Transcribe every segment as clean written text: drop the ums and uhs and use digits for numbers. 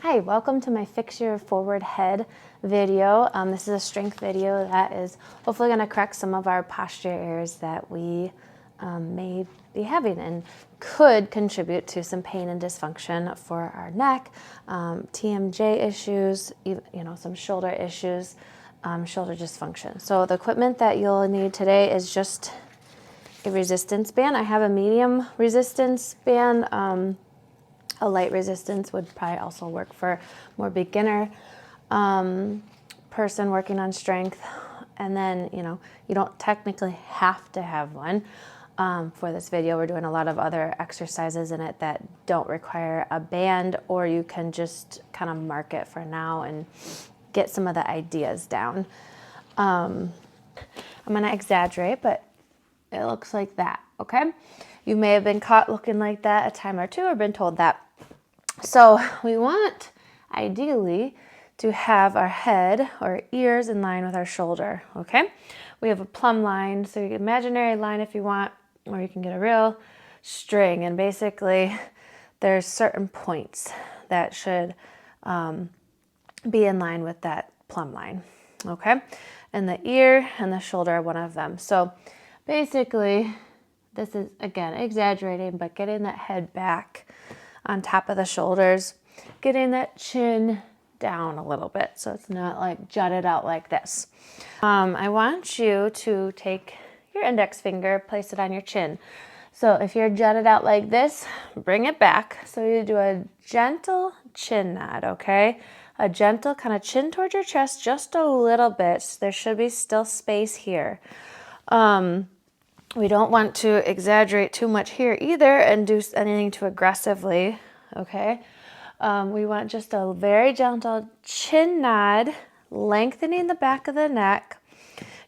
Hi, welcome to my Fix Your Forward Head video. This is a strength video that is hopefully going to correct some of our posture errors that we may be having and could contribute to some pain and dysfunction for our neck, TMJ issues, some shoulder issues, shoulder dysfunction. So the equipment that you'll need today is just a resistance band. I have a medium resistance band. A light resistance would probably also work for more beginner person working on strength. And then, you don't technically have to have one. For this video, we're doing a lot of other exercises in it that don't require a band, or you can just kind of mark it for now and get some of the ideas down. I'm going to exaggerate, but it looks like that, okay? You may have been caught looking like that a time or two or been told that. So we want, ideally, to have our head or ears in line with our shoulder, okay? We have a plumb line, so you can imaginary line if you want, or you can get a real string. And basically, there's certain points that should be in line with that plumb line, okay? And the ear and the shoulder are one of them. So basically, this is, again, exaggerating, but getting that head back on top of the shoulders, getting that chin down a little bit so it's not like jutted out like this. I want you to take your index finger, place it on your chin. So if you're jutted out like this, bring it back. So you do a gentle chin nod, okay? A gentle kind of chin towards your chest, just a little bit. There should be still space here. We don't want to exaggerate too much here either and do anything too aggressively, okay? We want just a very gentle chin nod, lengthening the back of the neck.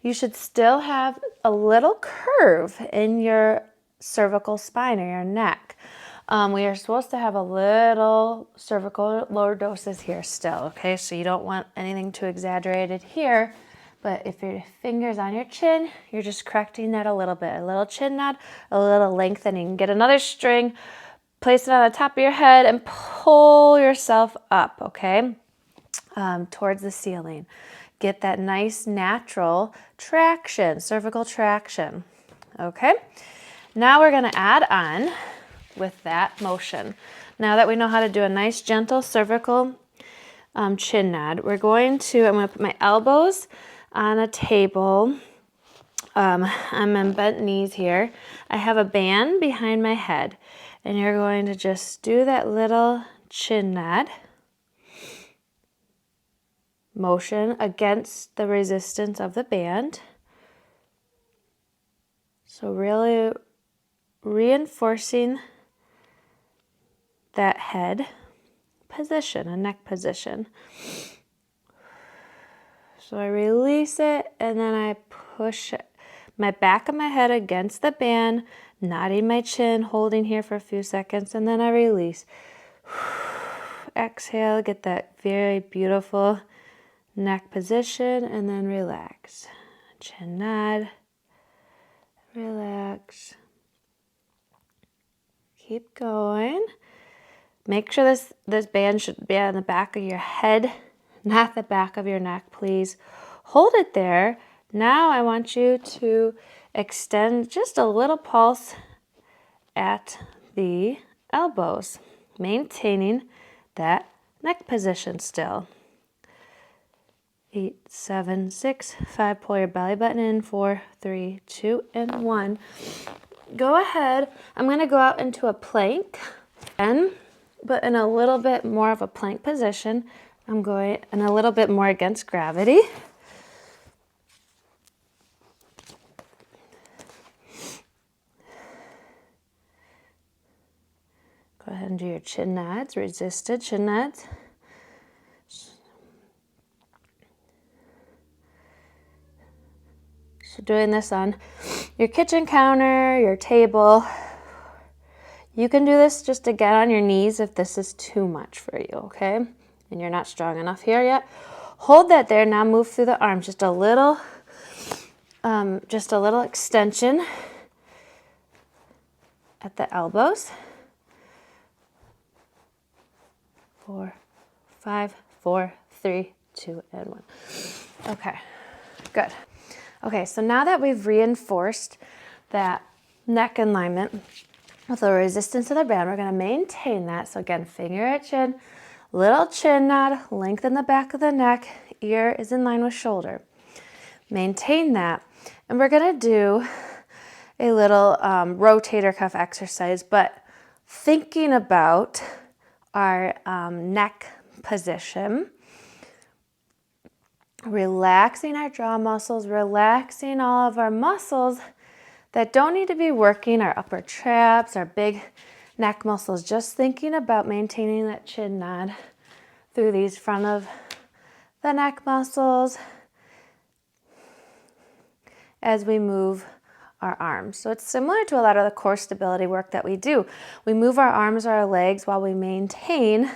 You should still have a little curve in your cervical spine or your neck. We are supposed to have a little cervical lordosis here still, okay? So you don't want anything too exaggerated here. But if your finger's on your chin, you're just correcting that a little bit. A little chin nod, a little lengthening. Get another string, place it on the top of your head, and pull yourself up, okay, towards the ceiling. Get that nice natural traction, cervical traction, okay? Now we're going to add on with that motion. Now that we know how to do a nice, gentle cervical chin nod, I'm going to put my elbows on a table. I'm on bent knees here. I have a band behind my head, and you're going to just do that little chin nod motion against the resistance of the band. So really reinforcing that head position, a neck position. So I release it, and then I push my back of my head against the band, nodding my chin, holding here for a few seconds, and then I release. Exhale, get that very beautiful neck position, and then relax. Chin nod, relax. Keep going. Make sure this band should be on the back of your head, not the back of your neck, please. Hold it there. Now I want you to extend just a little pulse at the elbows, maintaining that neck position still. 8, 7, 6, 5. Pull your belly button in. 4, 3, 2, and 1. Go ahead. I'm going to go out into a plank, but in a little bit more of a plank position. I'm going and a little bit more against gravity. Go ahead and do your chin nods, resisted chin nods. So doing this on your kitchen counter, your table. You can do this just to get on your knees if this is too much for you, okay? And you're not strong enough here yet. Hold that there. Now move through the arms. Just a little extension at the elbows. 4, 5, 4, 3, 2, and 1. Okay, good. Okay, so now that we've reinforced that neck alignment with a resistance to the band, we're going to maintain that. So again, finger at chin, little chin nod, lengthen the back of the neck, ear is in line with shoulder. Maintain that. And we're going to do a little rotator cuff exercise, but thinking about our neck position, relaxing our jaw muscles, relaxing all of our muscles that don't need to be working, our upper traps, our big neck muscles, just thinking about maintaining that chin nod through these front of the neck muscles as we move our arms. So it's similar to a lot of the core stability work that we do. We move our arms or our legs while we maintain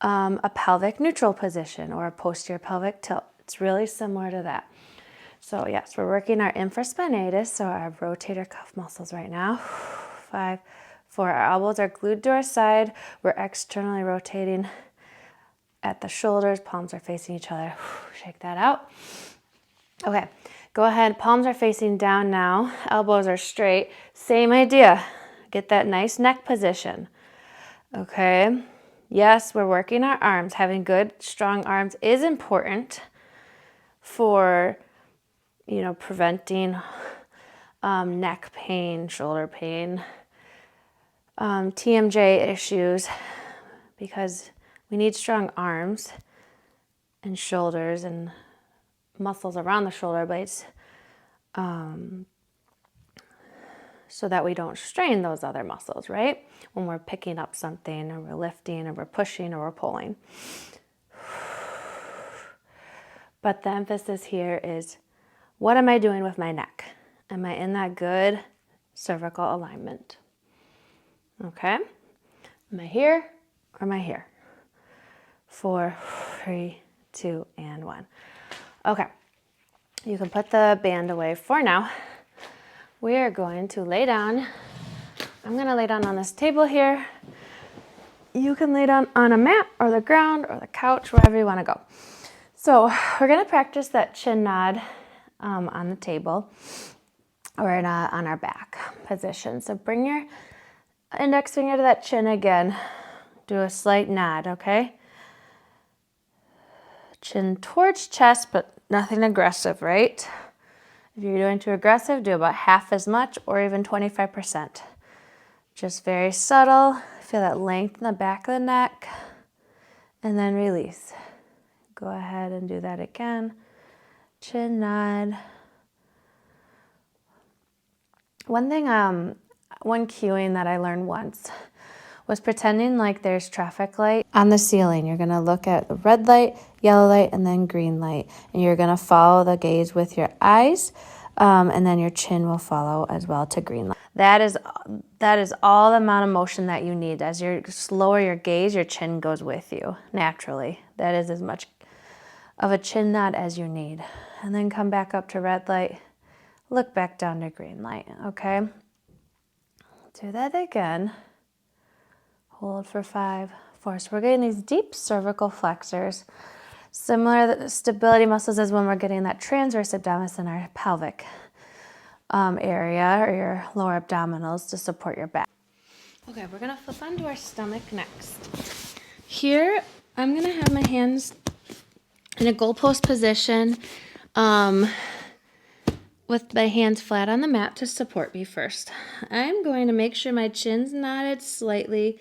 a pelvic neutral position or a posterior pelvic tilt. It's really similar to that. So yes, we're working our infraspinatus, so our rotator cuff muscles right now. 5, 4, our elbows are glued to our side. We're externally rotating at the shoulders, palms are facing each other. Shake that out. Okay, go ahead, palms are facing down now, elbows are straight. Same idea, get that nice neck position. Okay, yes, we're working our arms. Having good, strong arms is important for preventing neck pain, shoulder pain, TMJ issues, because we need strong arms and shoulders and muscles around the shoulder blades so that we don't strain those other muscles, right? When we're picking up something or we're lifting or we're pushing or we're pulling. But the emphasis here is, what am I doing with my neck? Am I in that good cervical alignment? Okay. Am I here or am I here? 4, 3, 2, and 1. Okay. You can put the band away for now. We are going to lay down. I'm going to lay down on this table here. You can lay down on a mat or the ground or the couch, wherever you want to go. So we're going to practice that chin nod on the table or on our back position. So bring your index finger to that chin again. Do a slight nod, okay? Chin towards chest, but nothing aggressive, right? If you're doing too aggressive, do about half as much or even 25%. Just very subtle. Feel that length in the back of the neck. And then release. Go ahead and do that again. Chin nod. One thing, one cueing that I learned once was pretending like there's traffic light on the ceiling. You're gonna look at the red light, yellow light, and then green light. And you're gonna follow the gaze with your eyes, and then your chin will follow as well to green light. That is all the amount of motion that you need. As you lower your gaze, your chin goes with you naturally. That is as much of a chin nod as you need. And then come back up to red light, look back down to green light, okay? Do that again. Hold for 5, 4. So we're getting these deep cervical flexors, similar stability muscles as when we're getting that transverse abdominis in our pelvic area or your lower abdominals to support your back. Okay, we're gonna flip onto our stomach next. Here, I'm gonna have my hands in a goalpost position with my hands flat on the mat to support me first. I'm going to make sure my chin's knotted slightly,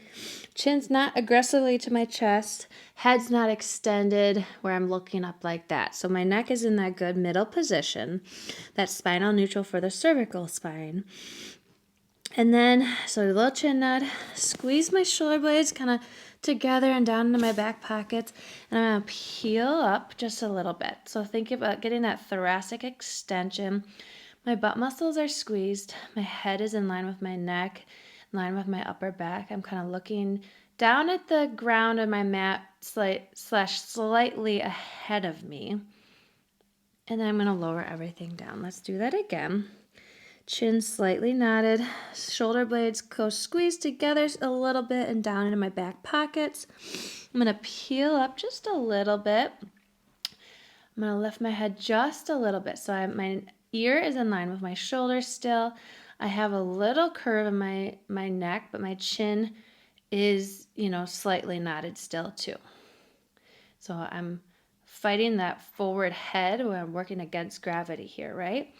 chin's not aggressively to my chest, head's not extended where I'm looking up like that. So my neck is in that good middle position, that spinal neutral for the cervical spine. And then, so a little chin nod, squeeze my shoulder blades kind of together and down into my back pockets, and I'm going to peel up just a little bit. So think about getting that thoracic extension. My butt muscles are squeezed. My head is in line with my neck, in line with my upper back. I'm kind of looking down at the ground of my mat slightly ahead of me. And then I'm going to lower everything down. Let's do that again. Chin slightly nodded. Shoulder blades go squeeze together a little bit and down into my back pockets. I'm going to peel up just a little bit. I'm going to lift my head just a little bit. So my ear is in line with my shoulders still. I have a little curve in my neck, but my chin is, slightly nodded still too. So I'm fighting that forward head where I'm working against gravity here, right?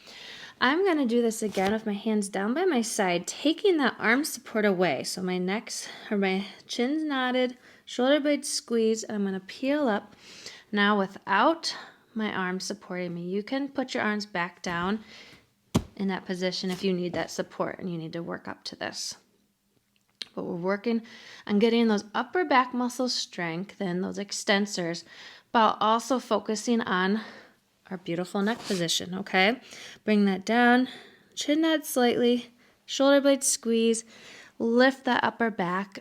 I'm going to do this again with my hands down by my side, taking that arm support away. So my chin's nodded, shoulder blades squeeze, and I'm going to peel up. Now without my arms supporting me, you can put your arms back down in that position if you need that support and you need to work up to this. But we're working on getting those upper back muscles strengthened, those extensors, but also focusing on our beautiful neck position, okay? Bring that down, chin nod slightly, shoulder blades squeeze, lift that upper back,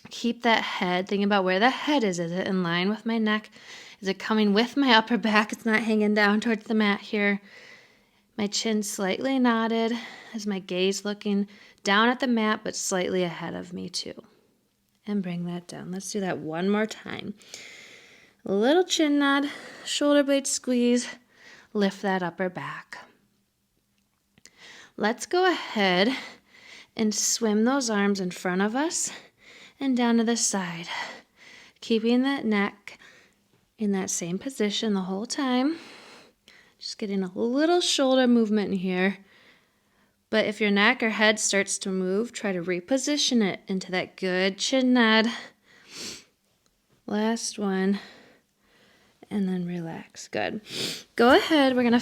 keep that head, thinking about where the head is. Is it in line with my neck? Is it coming with my upper back? It's not hanging down towards the mat here. My chin slightly nodded as my gaze looking down at the mat, but slightly ahead of me too. And bring that down. Let's do that one more time. A little chin nod, shoulder blade squeeze, lift that upper back. Let's go ahead and swim those arms in front of us and down to the side, keeping that neck in that same position the whole time. Just getting a little shoulder movement in here. But if your neck or head starts to move, try to reposition it into that good chin nod. Last one. And then relax. Good. Go ahead. We're gonna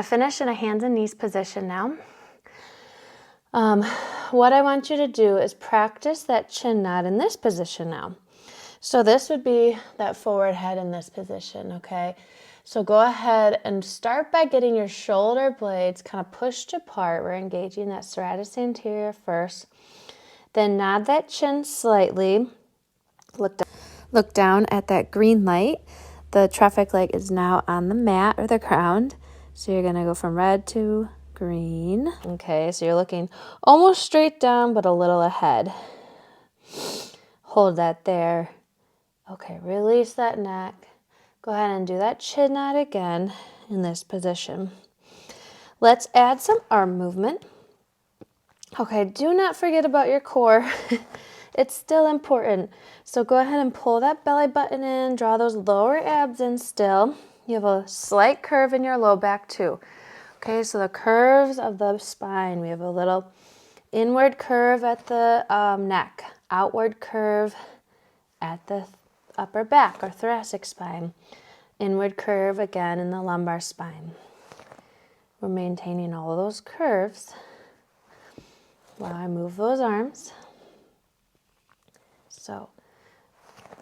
finish in a hands and knees position now. What I want you to do is practice that chin nod in this position now. So this would be that forward head in this position, okay? So go ahead and start by getting your shoulder blades kind of pushed apart. We're engaging that serratus anterior first. Then nod that chin slightly. Look down at that green light. The traffic light is now on the mat or the ground. So you're going to go from red to green. Okay, so you're looking almost straight down, but a little ahead. Hold that there. Okay, release that neck. Go ahead and do that chin nod again in this position. Let's add some arm movement. Okay, do not forget about your core. It's still important. So go ahead and pull that belly button in, draw those lower abs in still. You have a slight curve in your low back too. Okay, so the curves of the spine. We have a little inward curve at the neck, outward curve at the upper back or thoracic spine, inward curve again in the lumbar spine. We're maintaining all of those curves while I move those arms. So,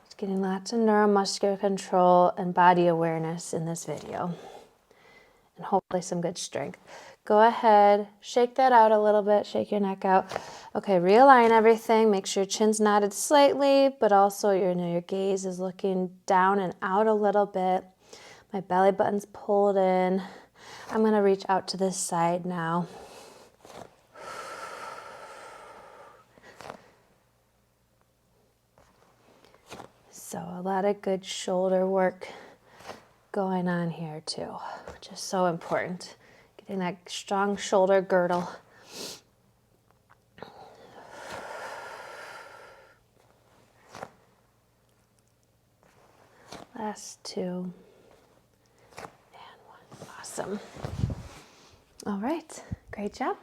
just getting lots of neuromuscular control and body awareness in this video. And hopefully some good strength. Go ahead, shake that out a little bit, shake your neck out. Okay, realign everything. Make sure your chin's nodded slightly, but also your gaze is looking down and out a little bit. My belly button's pulled in. I'm going to reach out to this side now. So a lot of good shoulder work going on here too, which is so important. Getting that strong shoulder girdle. Last two. And one. Awesome. All right, great job.